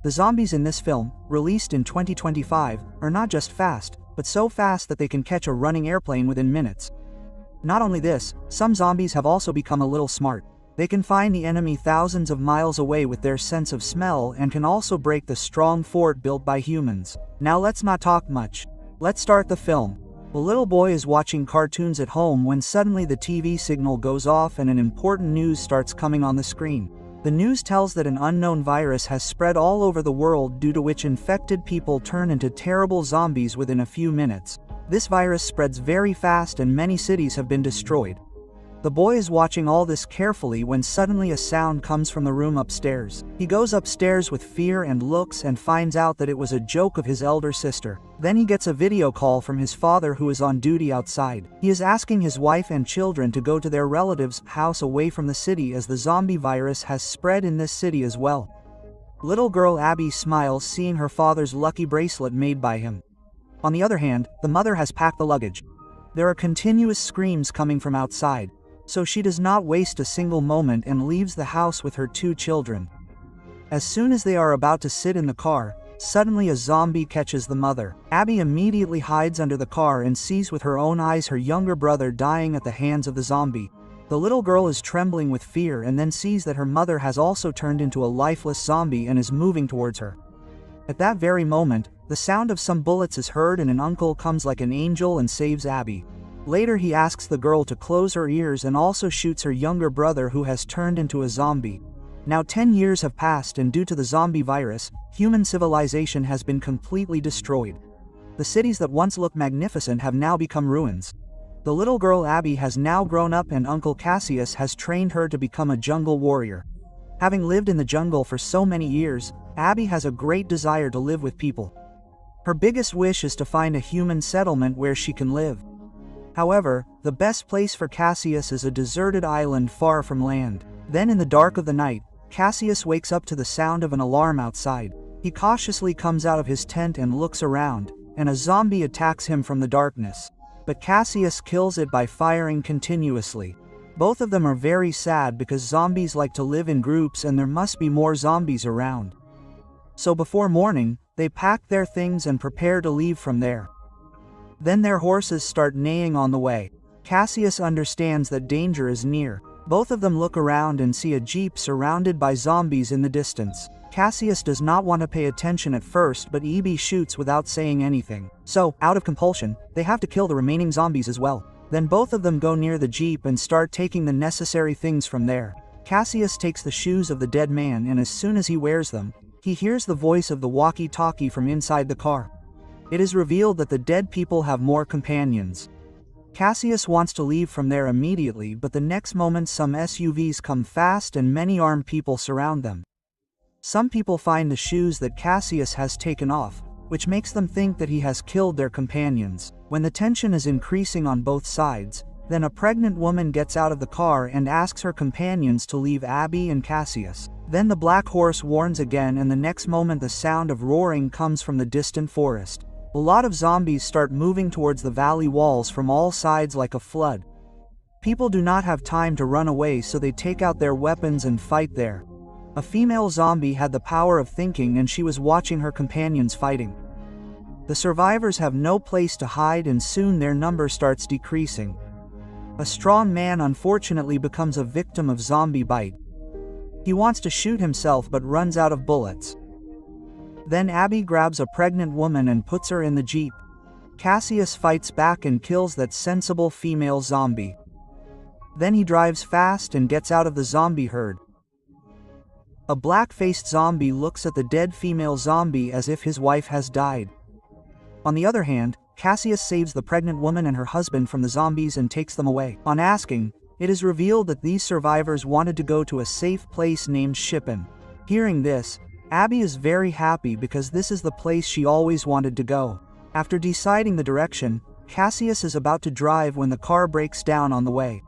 The zombies in this film, released in 2025, are not just fast, but so fast that they can catch a running airplane within minutes. Not only this, some zombies have also become a little smart. They can find the enemy thousands of miles away with their sense of smell and can also break the strong fort built by humans. Now let's not talk much. Let's start the film. A little boy is watching cartoons at home when suddenly the TV signal goes off and an important news starts coming on the screen. The news tells that an unknown virus has spread all over the world, due to which infected people turn into terrible zombies within a few minutes. This virus spreads very fast and many cities have been destroyed. The boy is watching all this carefully when suddenly a sound comes from the room upstairs. He goes upstairs with fear and looks and finds out that it was a joke of his elder sister. Then he gets a video call from his father, who is on duty outside. He is asking his wife and children to go to their relative's house away from the city, as the zombie virus has spread in this city as well. Little girl Abby smiles seeing her father's lucky bracelet made by him. On the other hand, the mother has packed the luggage. There are continuous screams coming from outside, so she does not waste a single moment and leaves the house with her 2 children. As soon as they are about to sit in the car, suddenly a zombie catches the mother. Abby immediately hides under the car and sees with her own eyes her younger brother dying at the hands of the zombie. The little girl is trembling with fear and then sees that her mother has also turned into a lifeless zombie and is moving towards her. At that very moment, the sound of some bullets is heard and an uncle comes like an angel and saves Abby. Later he asks the girl to close her ears and also shoots her younger brother, who has turned into a zombie. Now 10 years have passed, and due to the zombie virus, human civilization has been completely destroyed. The cities that once looked magnificent have now become ruins. The little girl Abby has now grown up and Uncle Cassius has trained her to become a jungle warrior. Having lived in the jungle for so many years, Abby has a great desire to live with people. Her biggest wish is to find a human settlement where she can live. However, the best place for Cassius is a deserted island far from land. Then in the dark of the night, Cassius wakes up to the sound of an alarm outside. He cautiously comes out of his tent and looks around, and a zombie attacks him from the darkness. But Cassius kills it by firing continuously. Both of them are very sad because zombies like to live in groups and there must be more zombies around. So before morning, they pack their things and prepare to leave from there. Then their horses start neighing on the way. Cassius understands that danger is near. Both of them look around and see a jeep surrounded by zombies in the distance. Cassius does not want to pay attention at first, but Abby shoots without saying anything. So, out of compulsion, they have to kill the remaining zombies as well. Then both of them go near the jeep and start taking the necessary things from there. Cassius takes the shoes of the dead man, and as soon as he wears them, he hears the voice of the walkie-talkie from inside the car. It is revealed that the dead people have more companions. Cassius wants to leave from there immediately, but the next moment some SUVs come fast and many armed people surround them. Some people find the shoes that Cassius has taken off, which makes them think that he has killed their companions. When the tension is increasing on both sides, then a pregnant woman gets out of the car and asks her companions to leave Abby and Cassius. Then the black horse warns again, and the next moment the sound of roaring comes from the distant forest. A lot of zombies start moving towards the valley walls from all sides like a flood. People do not have time to run away, so they take out their weapons and fight there. A female zombie had the power of thinking and she was watching her companions fighting. The survivors have no place to hide and soon their number starts decreasing. A strong man unfortunately becomes a victim of zombie bite. He wants to shoot himself but runs out of bullets. Then Abby grabs a pregnant woman and puts her in the jeep. Cassius fights back and kills that sensible female zombie. Then he drives fast and gets out of the zombie herd. A black-faced zombie looks at the dead female zombie as if his wife has died. On the other hand, Cassius saves the pregnant woman and her husband from the zombies and takes them away. On asking, it is revealed that these survivors wanted to go to a safe place named Shippen. Hearing this, Abby is very happy because this is the place she always wanted to go. After deciding the direction, Cassius is about to drive when the car breaks down on the way.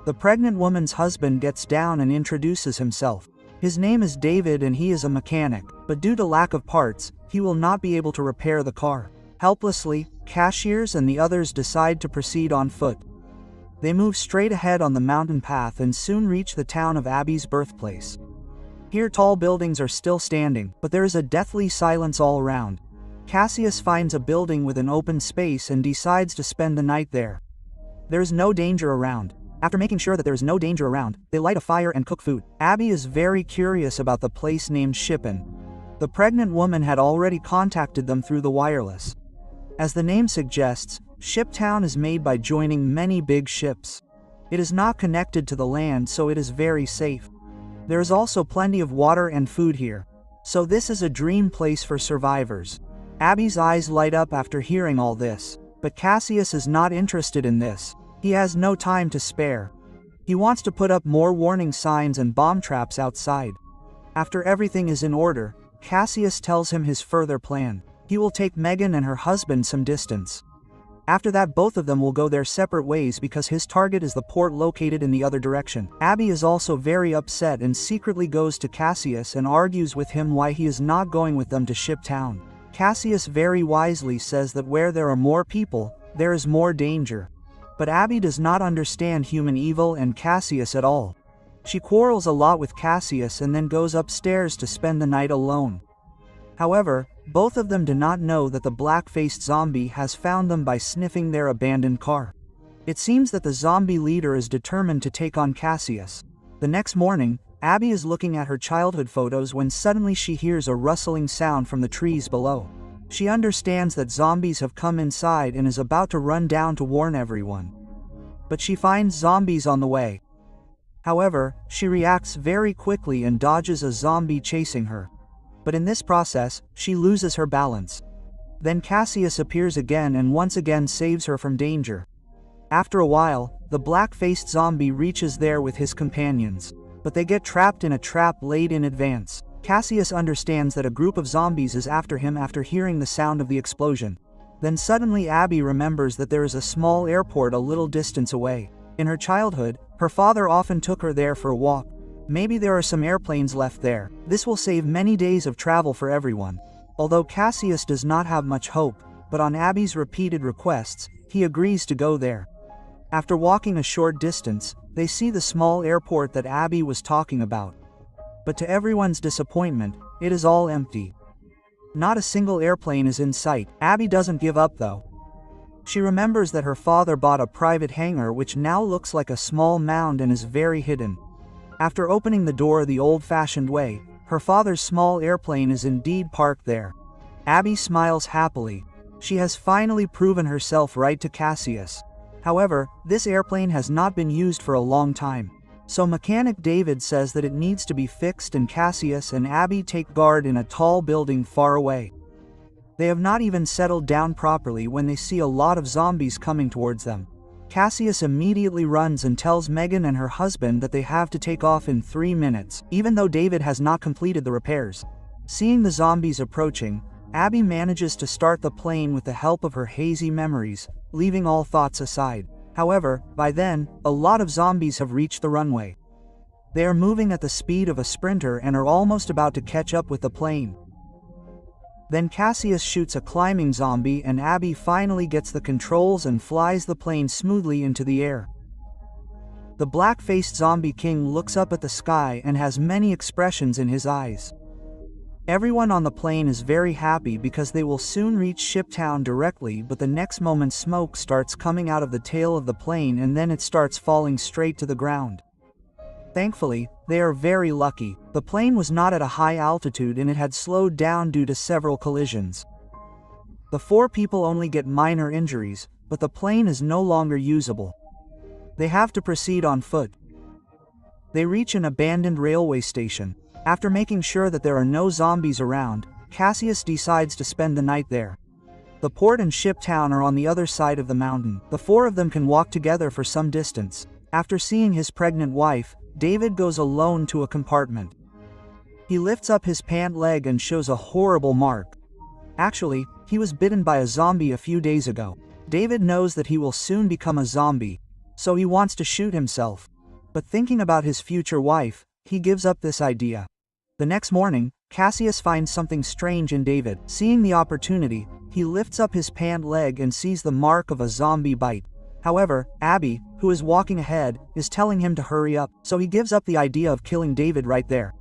The pregnant woman's husband gets down and introduces himself. His name is David and he is a mechanic, but due to lack of parts, he will not be able to repair the car. Helplessly, Cassius and the others decide to proceed on foot. They move straight ahead on the mountain path and soon reach the town of Abby's birthplace. Here tall buildings are still standing, but there is a deathly silence all around. Cassius finds a building with an open space and decides to spend the night there. There is no danger around. After making sure that there is no danger around, they light a fire and cook food. Abby is very curious about the place named Shippen. The pregnant woman had already contacted them through the wireless. As the name suggests, Shiptown is made by joining many big ships. It is not connected to the land, so it is very safe. There is also plenty of water and food here. So this is a dream place for survivors. Abby's eyes light up after hearing all this. But Cassius is not interested in this. He has no time to spare. He wants to put up more warning signs and bomb traps outside. After everything is in order, Cassius tells him his further plan. He will take Megan and her husband some distance. After that, both of them will go their separate ways because his target is the port located in the other direction. Abby is also very upset and secretly goes to Cassius and argues with him why he is not going with them to Shiptown. Cassius very wisely says that where there are more people, there is more danger. But Abby does not understand human evil and Cassius at all. She quarrels a lot with Cassius and then goes upstairs to spend the night alone. However, both of them do not know that the black-faced zombie has found them by sniffing their abandoned car. It seems that the zombie leader is determined to take on Cassius. The next morning, Abby is looking at her childhood photos when suddenly she hears a rustling sound from the trees below. She understands that zombies have come inside and is about to run down to warn everyone. But she finds zombies on the way. However, she reacts very quickly and dodges a zombie chasing her. But in this process, she loses her balance. Then Cassius appears again and once again saves her from danger. After a while, the black-faced zombie reaches there with his companions. But they get trapped in a trap laid in advance. Cassius understands that a group of zombies is after him after hearing the sound of the explosion. Then suddenly Abby remembers that there is a small airport a little distance away. In her childhood, her father often took her there for a walk. Maybe there are some airplanes left there. This will save many days of travel for everyone. Although Cassius does not have much hope, but on Abby's repeated requests, he agrees to go there. After walking a short distance, they see the small airport that Abby was talking about. But to everyone's disappointment, it is all empty. Not a single airplane is in sight. Abby doesn't give up though. She remembers that her father bought a private hangar which now looks like a small mound and is very hidden. After opening the door the old-fashioned way, her father's small airplane is indeed parked there. Abby smiles happily. She has finally proven herself right to Cassius. However, this airplane has not been used for a long time. So Mechanic David says that it needs to be fixed and Cassius and Abby take guard in a tall building far away. They have not even settled down properly when they see a lot of zombies coming towards them. Cassius immediately runs and tells Megan and her husband that they have to take off in 3 minutes, even though David has not completed the repairs. Seeing the zombies approaching, Abby manages to start the plane with the help of her hazy memories, leaving all thoughts aside. However, by then, a lot of zombies have reached the runway. They are moving at the speed of a sprinter and are almost about to catch up with the plane. Then Cassius shoots a climbing zombie and Abby finally gets the controls and flies the plane smoothly into the air. The black-faced zombie king looks up at the sky and has many expressions in his eyes. Everyone on the plane is very happy because they will soon reach Shiptown directly, but the next moment smoke starts coming out of the tail of the plane and then it starts falling straight to the ground. Thankfully, they are very lucky. The plane was not at a high altitude and it had slowed down due to several collisions. The 4 people only get minor injuries, but the plane is no longer usable. They have to proceed on foot. They reach an abandoned railway station. After making sure that there are no zombies around, Cassius decides to spend the night there. The port and Shiptown are on the other side of the mountain. The 4 of them can walk together for some distance. After seeing his pregnant wife, David goes alone to a compartment. He lifts up his pant leg and shows a horrible mark. Actually, he was bitten by a zombie a few days ago. David knows that he will soon become a zombie, so he wants to shoot himself. But thinking about his future wife, he gives up this idea. The next morning, Cassius finds something strange in David. Seeing the opportunity, he lifts up his pant leg and sees the mark of a zombie bite. However, Abby, who is walking ahead, is telling him to hurry up, so he gives up the idea of killing David right there.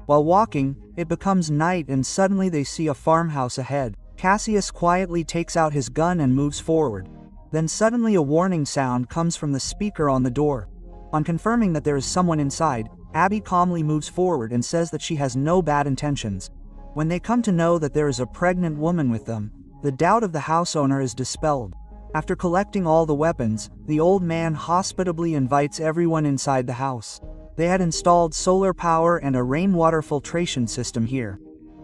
While walking, it becomes night and suddenly they see a farmhouse ahead. Cassius quietly takes out his gun and moves forward. Then suddenly a warning sound comes from the speaker on the door. On confirming that there is someone inside, Abby calmly moves forward and says that she has no bad intentions. When they come to know that there is a pregnant woman with them, the doubt of the house owner is dispelled. After collecting all the weapons, the old man hospitably invites everyone inside the house. They had installed solar power and a rainwater filtration system here.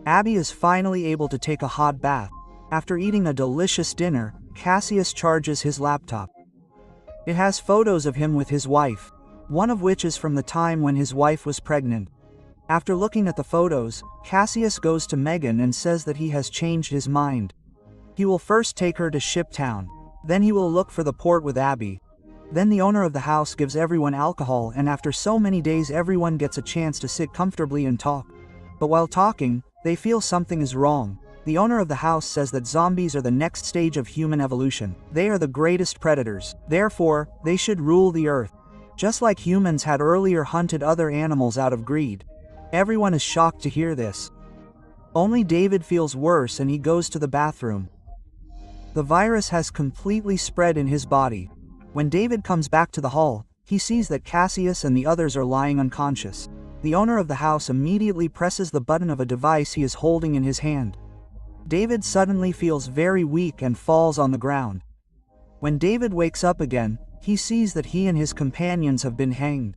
Abby is finally able to take a hot bath. After eating a delicious dinner, Cassius charges his laptop. It has photos of him with his wife, one of which is from the time when his wife was pregnant. After looking at the photos, Cassius goes to Megan and says that he has changed his mind. He will first take her to Shiptown. Then he will look for the port with Abby. Then the owner of the house gives everyone alcohol, and after so many days everyone gets a chance to sit comfortably and talk. But while talking, they feel something is wrong. The owner of the house says that zombies are the next stage of human evolution. They are the greatest predators. Therefore, they should rule the earth. Just like humans had earlier hunted other animals out of greed. Everyone is shocked to hear this. Only David feels worse and he goes to the bathroom. The virus has completely spread in his body. When David comes back to the hall, he sees that Cassius and the others are lying unconscious. The owner of the house immediately presses the button of a device he is holding in his hand. David suddenly feels very weak and falls on the ground. When David wakes up again, he sees that he and his companions have been hanged.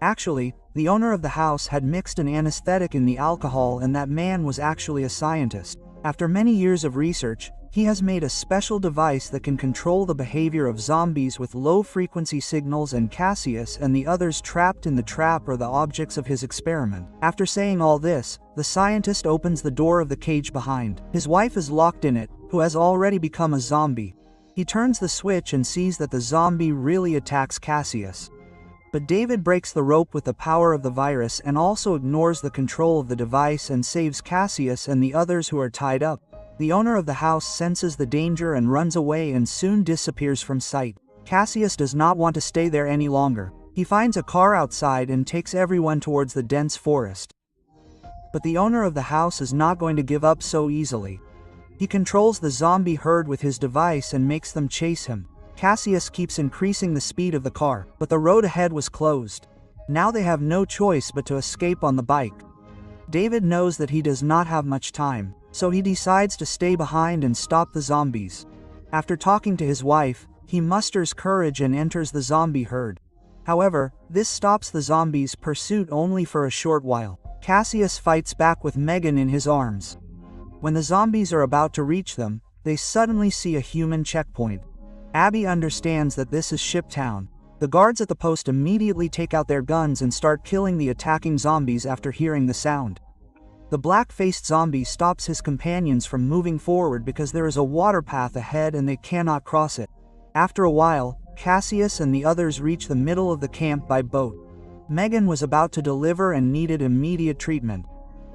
Actually, the owner of the house had mixed an anesthetic in the alcohol, and that man was actually a scientist. After many years of research, he has made a special device that can control the behavior of zombies with low-frequency signals, and Cassius and the others trapped in the trap are the objects of his experiment. After saying all this, the scientist opens the door of the cage behind. His wife is locked in it, who has already become a zombie. He turns the switch and sees that the zombie really attacks Cassius. But David breaks the rope with the power of the virus and also ignores the control of the device and saves Cassius and the others who are tied up. The owner of the house senses the danger and runs away and soon disappears from sight. Cassius does not want to stay there any longer. He finds a car outside and takes everyone towards the dense forest. But the owner of the house is not going to give up so easily. He controls the zombie herd with his device and makes them chase him. Cassius keeps increasing the speed of the car, but the road ahead was closed. Now they have no choice but to escape on the bike. David knows that he does not have much time, so he decides to stay behind and stop the zombies. After talking to his wife, he musters courage and enters the zombie herd. However, this stops the zombies' pursuit only for a short while. Cassius fights back with Megan in his arms. When the zombies are about to reach them, they suddenly see a human checkpoint. Abby understands that this is Shiptown. The guards at the post immediately take out their guns and start killing the attacking zombies after hearing the sound. The black-faced zombie stops his companions from moving forward because there is a water path ahead and they cannot cross it. After a while, Cassius and the others reach the middle of the camp by boat. Megan was about to deliver and needed immediate treatment.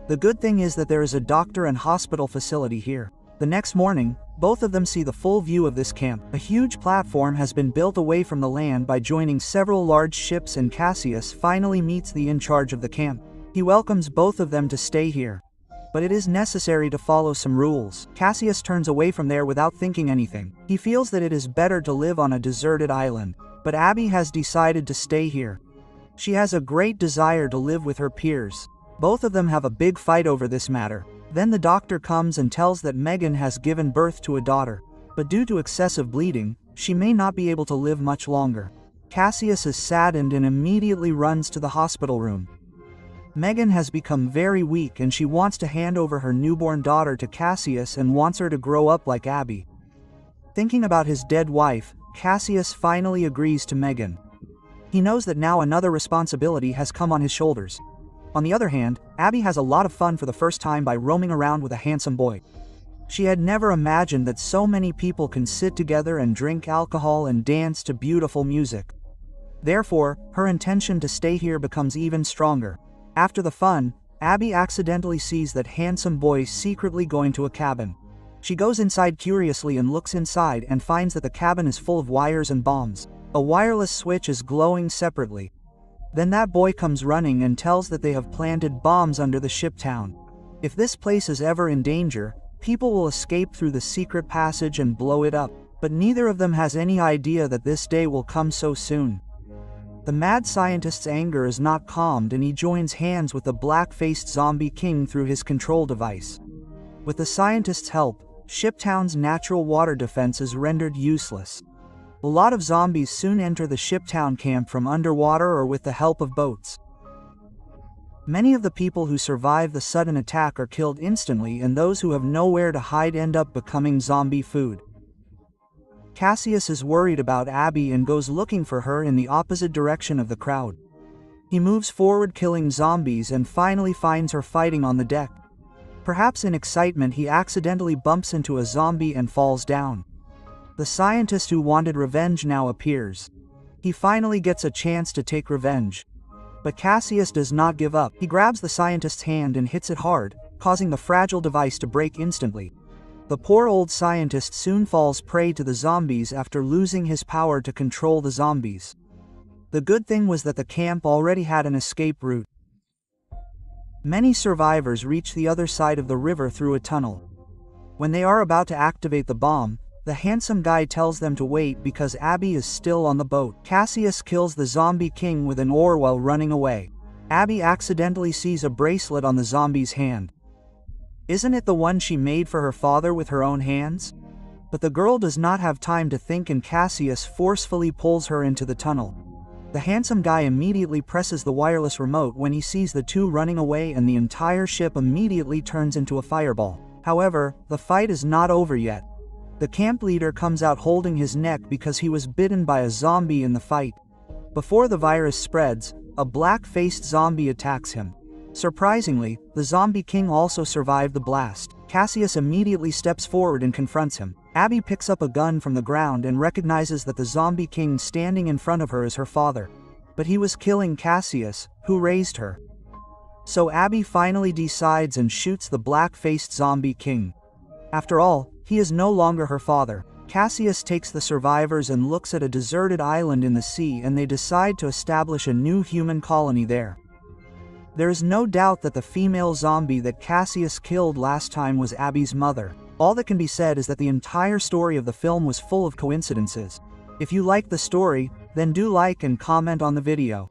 The good thing is that there is a doctor and hospital facility here. The next morning, both of them see the full view of this camp. A huge platform has been built away from the land by joining several large ships, and Cassius finally meets the in charge of the camp. He welcomes both of them to stay here. But it is necessary to follow some rules. Cassius turns away from there without thinking anything. He feels that it is better to live on a deserted island. But Abby has decided to stay here. She has a great desire to live with her peers. Both of them have a big fight over this matter. Then the doctor comes and tells that Megan has given birth to a daughter. But due to excessive bleeding, she may not be able to live much longer. Cassius is saddened and immediately runs to the hospital room. Megan has become very weak and she wants to hand over her newborn daughter to Cassius and wants her to grow up like Abby. Thinking about his dead wife, Cassius finally agrees to Megan. He knows that now another responsibility has come on his shoulders. On the other hand, Abby has a lot of fun for the first time by roaming around with a handsome boy. She had never imagined that so many people can sit together and drink alcohol and dance to beautiful music. Therefore, her intention to stay here becomes even stronger. After the fun, Abby accidentally sees that handsome boy secretly going to a cabin. She goes inside curiously and looks inside and finds that the cabin is full of wires and bombs. A wireless switch is glowing separately. Then that boy comes running and tells that they have planted bombs under the ship town. If this place is ever in danger, people will escape through the secret passage and blow it up, but neither of them has any idea that this day will come so soon. The mad scientist's anger is not calmed and he joins hands with the black-faced zombie king through his control device. With the scientist's help, Shiptown's natural water defense is rendered useless. A lot of zombies soon enter the Shiptown camp from underwater or with the help of boats. Many of the people who survive the sudden attack are killed instantly, and those who have nowhere to hide end up becoming zombie food. Cassius is worried about Abby and goes looking for her in the opposite direction of the crowd. He moves forward killing zombies and finally finds her fighting on the deck. Perhaps in excitement he accidentally bumps into a zombie and falls down. The scientist who wanted revenge now appears. He finally gets a chance to take revenge. But Cassius does not give up. He grabs the scientist's hand and hits it hard, causing the fragile device to break instantly. The poor old scientist soon falls prey to the zombies after losing his power to control the zombies. The good thing was that the camp already had an escape route. Many survivors reach the other side of the river through a tunnel. When they are about to activate the bomb, the handsome guy tells them to wait because Abby is still on the boat. Cassius kills the zombie king with an oar while running away. Abby accidentally sees a bracelet on the zombie's hand. Isn't it the one she made for her father with her own hands? But the girl does not have time to think and Cassius forcefully pulls her into the tunnel. The handsome guy immediately presses the wireless remote when he sees the two running away and the entire ship immediately turns into a fireball. However, the fight is not over yet. The camp leader comes out holding his neck because he was bitten by a zombie in the fight. Before the virus spreads, a black-faced zombie attacks him. Surprisingly, the zombie king also survived the blast. Cassius immediately steps forward and confronts him. Abby picks up a gun from the ground and recognizes that the zombie king standing in front of her is her father. But he was killing Cassius, who raised her. So Abby finally decides and shoots the black-faced zombie king. After all, he is no longer her father. Cassius takes the survivors and looks at a deserted island in the sea, and they decide to establish a new human colony there. There is no doubt that the female zombie that Cassius killed last time was Abby's mother. All that can be said is that the entire story of the film was full of coincidences. If you like the story, then do like and comment on the video.